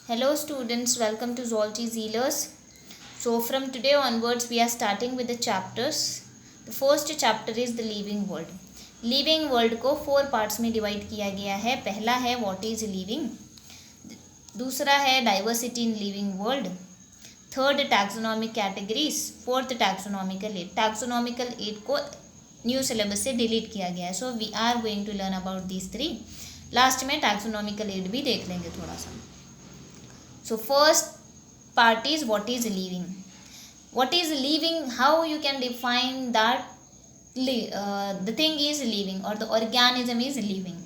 Hello students, welcome to Zoology Zealers. So from today onwards we are starting with the chapters. The first chapter is the living world. Living world को 4 parts में divide किया गया है. पहला है what is living, दूसरा है diversity in living world, third taxonomic categories, fourth taxonomical aid. Taxonomical aid को न्यू सिलेबस से डिलीट किया गया है. So we are going to learn about these 3. Last में taxonomical aid भी देख लेंगे थोड़ा सा. So first part is what is living. What is living? How you can define that the thing is living or the organism is living.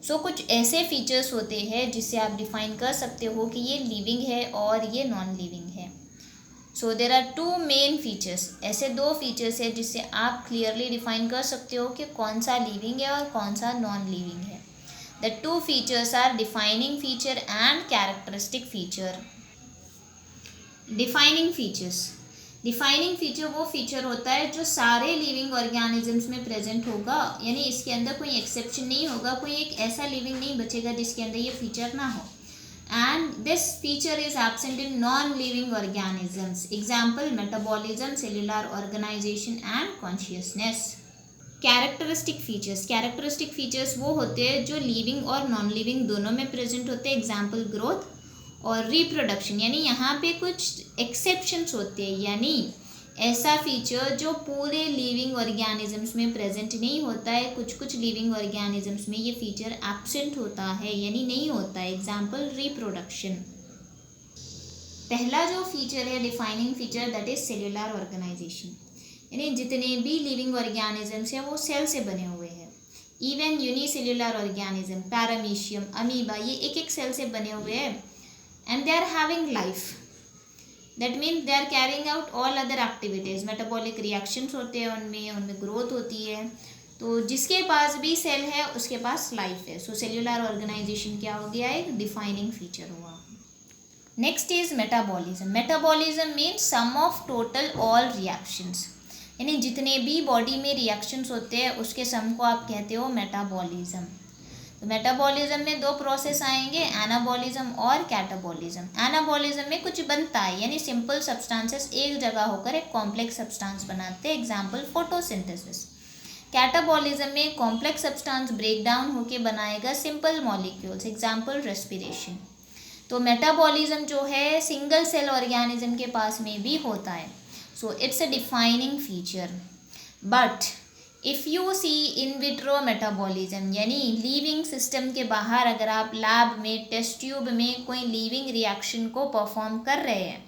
So कुछ ऐसे features होते हैं जिससे आप डिफाइन कर सकते हो कि ये लिविंग है और ये नॉन लिविंग है. सो देर आर 2 मेन फीचर्स. ऐसे 2 फीचर्स है जिससे आप क्लियरली डिफाइन कर सकते हो कि कौन सा लिविंग है और कौन सा नॉन लिविंग है. The 2 features are defining feature and characteristic feature. Defining features. Defining feature वो feature होता है जो सारे living organisms में present होगा, यानी इसके अंदर कोई exception नहीं होगा, कोई एक ऐसा living नहीं बचेगा जिसके अंदर ये feature ना हो. And this feature is absent in non-living organisms. Example: metabolism, cellular organization and consciousness. Characteristic features. Characteristic features वो होते हैं जो लिविंग और नॉन लिविंग दोनों में प्रेजेंट होते हैं. एग्जाम्पल ग्रोथ और रिप्रोडक्शन. यानी यहाँ पे कुछ एक्सेप्शंस होते हैं, यानी ऐसा फीचर जो पूरे लिविंग ऑर्गेनिजम्स में प्रेजेंट नहीं होता है. कुछ कुछ लिविंग ऑर्गेनिजम्स में ये फीचर एब्सेंट होता है, यानी नहीं होता है. Example reproduction. पहला जो फीचर है defining feature, that is cellular organisation. यानी जितने भी लिविंग ऑर्गेनिजम्स हैं वो सेल से बने हुए हैं. Even unicellular organism, paramecium, amoeba, ये एक एक सेल से बने हुए हैं. And they are having life. That means they are carrying out all other activities. Metabolic reactions होते हैं उनमें ग्रोथ होती है. तो जिसके पास भी सेल है उसके पास लाइफ है. सो सेल्यूलर ऑर्गेनाइजेशन क्या हो गया, एक डिफाइनिंग फीचर हुआ. Next is metabolism. Metabolism means sum of total all reactions. यानी जितने भी बॉडी में रिएक्शंस होते हैं उसके सम को आप कहते हो मेटाबॉलिज्म. तो मेटाबॉलिज्म में 2 प्रोसेस आएंगे, एनाबॉलिज्म और कैटाबॉलिज्म. एनाबॉलिज्म में कुछ बनता है, यानी सिंपल सब्सटेंसेस एक जगह होकर एक कॉम्प्लेक्स सब्सटेंस बनाते हैं. Example photosynthesis. कैटाबॉलिज्म में कॉम्प्लेक्स सब्सटेंस ब्रेक डाउन होकर बनाएगा सिंपल मॉलिक्यूल्स. Example respiration. तो मेटाबॉलिज्म जो है सिंगल सेल ऑर्गेनिज्म के पास में भी होता है. So it's a defining feature. But if you see in vitro metabolism, यानी लिविंग सिस्टम के बाहर अगर आप लैब में, टेस्ट ट्यूब में कोई लिविंग रिएक्शन को परफॉर्म कर रहे हैं.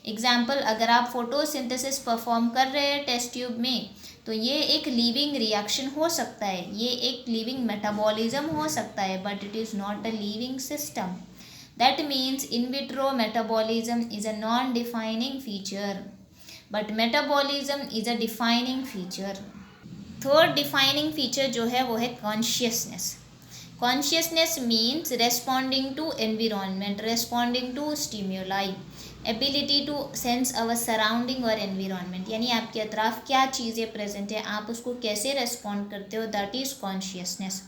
एग्जाम्पल, अगर आप फोटोसिंथेसिस परफॉर्म कर रहे हैं टेस्ट ट्यूब में, तो ये एक लिविंग रिएक्शन हो सकता है, ये एक लिविंग मेटाबॉलिज्म हो सकता है, but it is not a living system. That means in vitro metabolism is a non defining feature, but metabolism is a defining feature. Third defining feature जो है वो है consciousness. Consciousness means responding to environment, responding to stimuli, ability to sense our surrounding और environment. यानी आपके अतराफ क्या चीज़ें present है, आप उसको कैसे रेस्पॉन्ड करते हो, दैट इज़ कॉन्शियसनेस.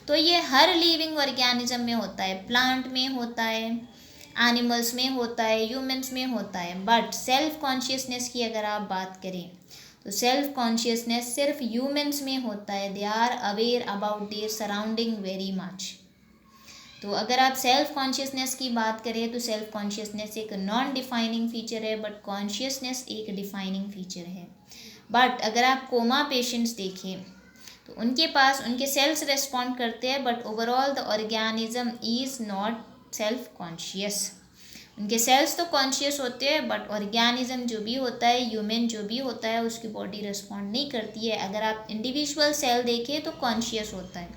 तो ये हर लिविंग ऑर्गेनिज्म में होता है. प्लांट में होता है, एनिमल्स में होता है, ह्यूमंस में होता है. बट सेल्फ कॉन्शियसनेस की अगर आप बात करें तो सेल्फ कॉन्शियसनेस सिर्फ ह्यूमंस में होता है. They are aware about their surrounding very much. तो अगर आप सेल्फ कॉन्शियसनेस की बात करें तो सेल्फ कॉन्शियसनेस एक नॉन डिफाइनिंग फीचर है, बट कॉन्शियसनेस एक डिफाइनिंग फीचर है. बट अगर आप कोमा पेशेंट्स देखें तो उनके पास उनके सेल्स रेस्पॉन्ड करते हैं, but overall the organism is not self conscious. उनके सेल्स तो कॉन्शियस होते हैं, बट ऑर्गेनिज्म जो भी होता है, ह्यूमन जो भी होता है, उसकी बॉडी रिस्पॉन्ड नहीं करती है. अगर आप इंडिविजुअल सेल देखें तो कॉन्शियस होता है,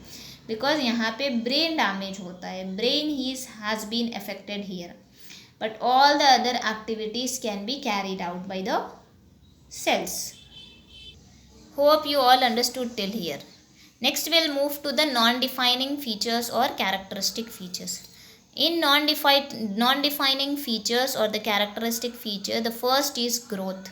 बिकॉज यहाँ पे ब्रेन डैमेज होता है, brain has been affected here, but all the other activities can be carried out by the cells. Hope you all understood till here. Next we'll move to the non-defining features or characteristic features. In non-defining features or the characteristic feature, the first is growth.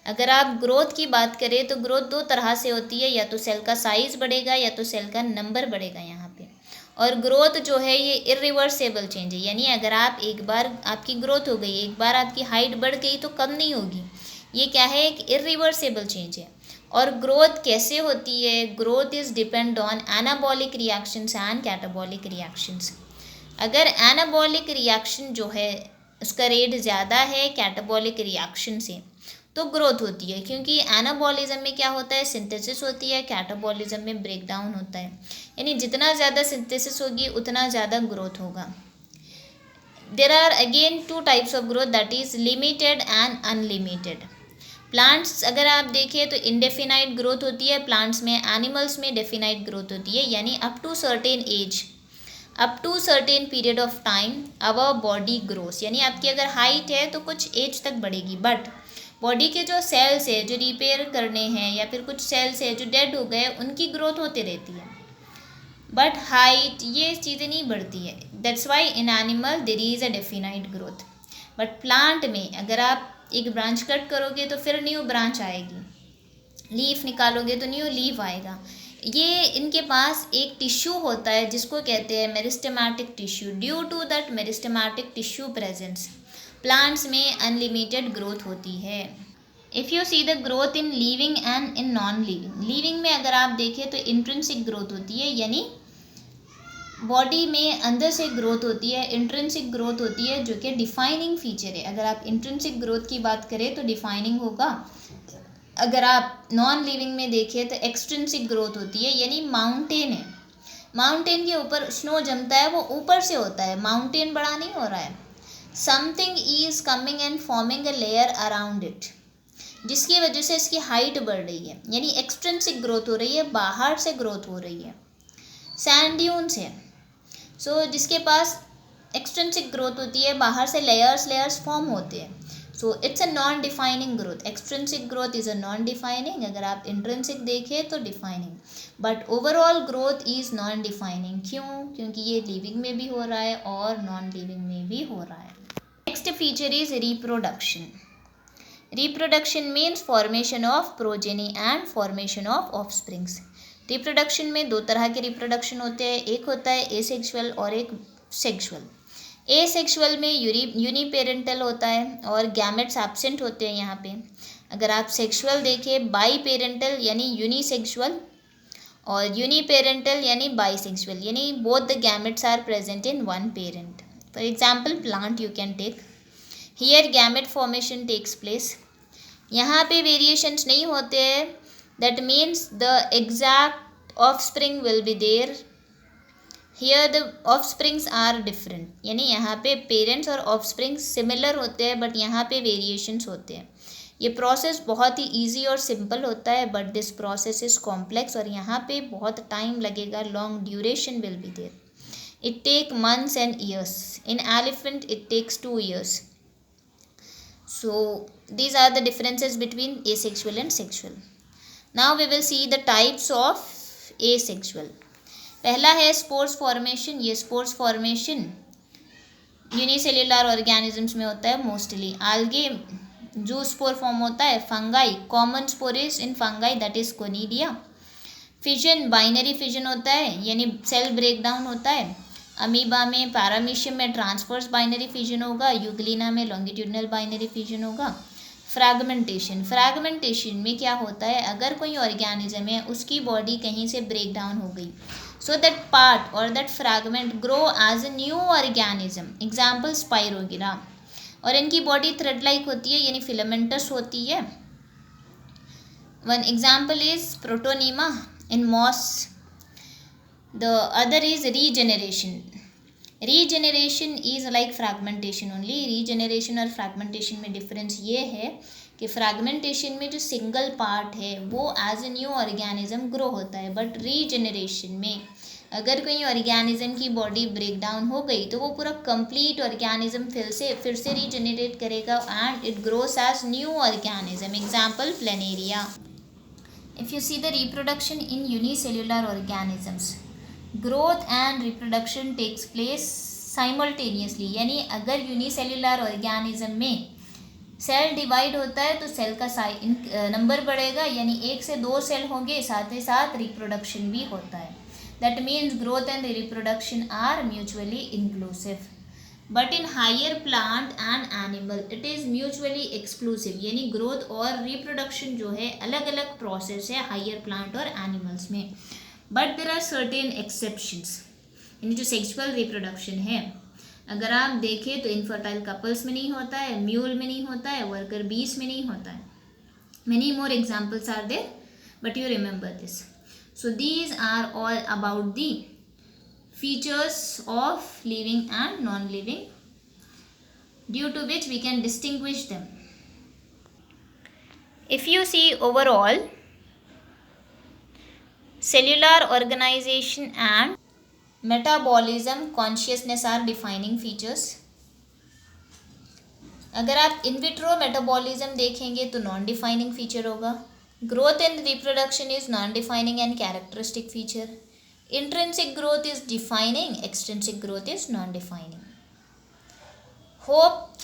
अगर आप growth की बात करें तो growth 2 तरह से होती है, या तो सेल का साइज़ बढ़ेगा या तो सेल का नंबर बढ़ेगा यहाँ पे. और ग्रोथ जो है ये इरिवर्सेबल चेंज है, यानी अगर आप एक बार आपकी ग्रोथ हो गई, एक बार आपकी हाइट बढ़ गई तो कम नहीं होगी। ये क्या है, एक इरिवर्सेबल चेंज है। और ग्रोथ कैसे होती है, growth is depend on anabolic reactions and catabolic reactions. अगर एनाबॉलिक रिएक्शन जो है उसका रेट ज़्यादा है कैटाबॉलिक रिएक्शन से तो ग्रोथ होती है, क्योंकि एनाबॉलिज्म में क्या होता है, सिंथेसिस होती है, कैटाबॉलिज्म में ब्रेक डाउन होता है। यानी जितना ज़्यादा सिंथेसिस होगी उतना ज़्यादा ग्रोथ होगा। There are again two types of growth, that is limited and unlimited. Plants अगर आप देखें तो इनडेफिनाइट ग्रोथ होती है प्लांट्स में, एनिमल्स में डेफिनाइट ग्रोथ होती है, यानी up to certain age, up to certain period of time our body grows, यानी आपकी अगर हाइट है तो कुछ एज तक बढ़ेगी, बट बॉडी के जो सेल्स है जो रिपेयर करने हैं या फिर कुछ सेल्स है जो डेड हो गए उनकी ग्रोथ होती रहती है, बट हाइट ये चीज़ें नहीं बढ़ती है। That's why in animal there is a definite growth. But plant में अगर आप एक ब्रांच कट करोगे तो फिर न्यू ब्रांच आएगी, लीफ निकालोगे तो न्यू लीफ आएगा। ये इनके पास एक टिश्यू होता है जिसको कहते हैं meristematic tissue. Due to that meristematic tissue presence plants में अनलिमिटेड ग्रोथ होती है। If you see the growth in living and in non living, living में अगर आप देखें तो इंट्रिंसिक ग्रोथ होती है, यानी बॉडी में अंदर से ग्रोथ होती है, इंट्रिंसिक ग्रोथ होती है जो कि डिफाइनिंग फीचर है। अगर आप इंट्रिंसिक ग्रोथ की बात करें तो डिफाइनिंग होगा। अगर आप नॉन लिविंग में देखें तो एक्सट्रिंसिक ग्रोथ होती है, यानी माउंटेन है, माउंटेन के ऊपर स्नो जमता है वो ऊपर से होता है, माउंटेन बड़ा नहीं हो रहा है। Something is coming and forming a layer around it, जिसकी वजह से इसकी हाइट बढ़ रही है, यानी एक्सट्रिंसिक ग्रोथ हो रही है, बाहर से ग्रोथ हो रही है। सैंड ड्यून्स है, सो जिसके पास एक्सट्रिंसिक ग्रोथ होती है, बाहर से लेयर्स फॉर्म होते हैं। So it's a non defining growth. Extrinsic growth is a non defining, अगर आप इंट्रिंसिक देखें तो defining, but overall growth is non defining. क्यों? क्योंकि ये लिविंग में भी हो रहा है और नॉन लिविंग में भी हो रहा है। Next feature is reproduction. Reproduction means formation of progeny and formation of offsprings. Reproduction में दो तरह के रिप्रोडक्शन होते हैं, एक होता है एसेक्सुअल और एक सेक्सुअल। एसेक्सुअल में यूनिपेरेंटल होता है और गैमेट्स एब्सेंट होते हैं यहाँ पे। अगर आप सेक्सुअल देखें, बाई पेरेंटल यानी यूनिसेक्सुअल और यूनिपेरेंटल यानी बाईसेक्सुअल, यानी both the gametes are present in one parent. For example plant you can take, here gamete formation takes place. यहाँ पे वेरिएशंस नहीं होते हैं, that means the exact offspring will be there, here the offsprings are different, यानी यहाँ पे parents और offsprings similar होते हैं बट यहाँ पे वेरिएशंस होते हैं। ये प्रोसेस बहुत ही इजी और सिंपल होता है, but this process is complex और यहाँ पे बहुत टाइम लगेगा, long duration will be there, it take months and years. In elephant it takes 2 years. So these are the differences between asexual and sexual. Now we will see the types of asexual. पहला है spores formation. ये spores formation unicellular organisms में होता है mostly. आल्गे जो spore form होता है, fungi common spore is in fungi that is conidia. Fission binary fission होता है, यानी सेल ब्रेक डाउन होता है। अमीबा में, पैरामीशियम में ट्रांसफर्स बाइनरी फिजन होगा, यूग्लिना में लॉन्गिट्यूडनल बाइनरी फिजन होगा। फ्रैगमेंटेशन, फ्रैगमेंटेशन में क्या होता है, अगर कोई ऑर्गेनिज्म है उसकी बॉडी कहीं से ब्रेक डाउन हो गई, so that part or that fragment grow as a new organism, example Spirogyra। और इनकी बॉडी थ्रेड लाइक होती है, यानी फिलामेंटस होती है। one example is Protonema in moss, the other is regeneration। regeneration is like fragmentation only। regeneration और fragmentation में difference ये है कि फ्रैगमेंटेशन में जो सिंगल पार्ट है वो as a new organism grow होता है, बट रीजनरेशन में अगर कोई ऑर्गेनिज्म की बॉडी ब्रेक डाउन हो गई तो वो पूरा कंप्लीट ऑर्गेनिज्म फिर से रीजनरेट करेगा and it grows as new organism, example planaria. If you see the reproduction in unicellular organisms, growth and reproduction takes place simultaneously, यानी अगर यूनिसेल्युलर ऑर्गेनिज्म में सेल डिवाइड होता है तो सेल का नंबर बढ़ेगा, यानी 1 से 2 सेल होंगे, साथ ही साथ रिप्रोडक्शन भी होता है। That means growth and reproduction are mutually inclusive. But in higher plant and animal it is mutually exclusive. यानी growth और reproduction जो है अलग अलग process है higher plant और animals में. But there are certain exceptions. यानी जो sexual reproduction है अगर आप देखें तो इनफर्टाइल कपल्स में नहीं होता है, म्यूल में नहीं होता है, वर्कर बीस में नहीं होता है. Many more examples are there, but you remember this. So these are all about the features of living and non-living, due to which we can distinguish them. If you see overall, cellular organization and metabolism consciousness are defining features. अगर आप इन vitro metabolism देखेंगे तो non defining feature होगा. Growth and reproduction is non defining and characteristic feature. Intrinsic growth is defining, extrinsic growth is non defining. Hope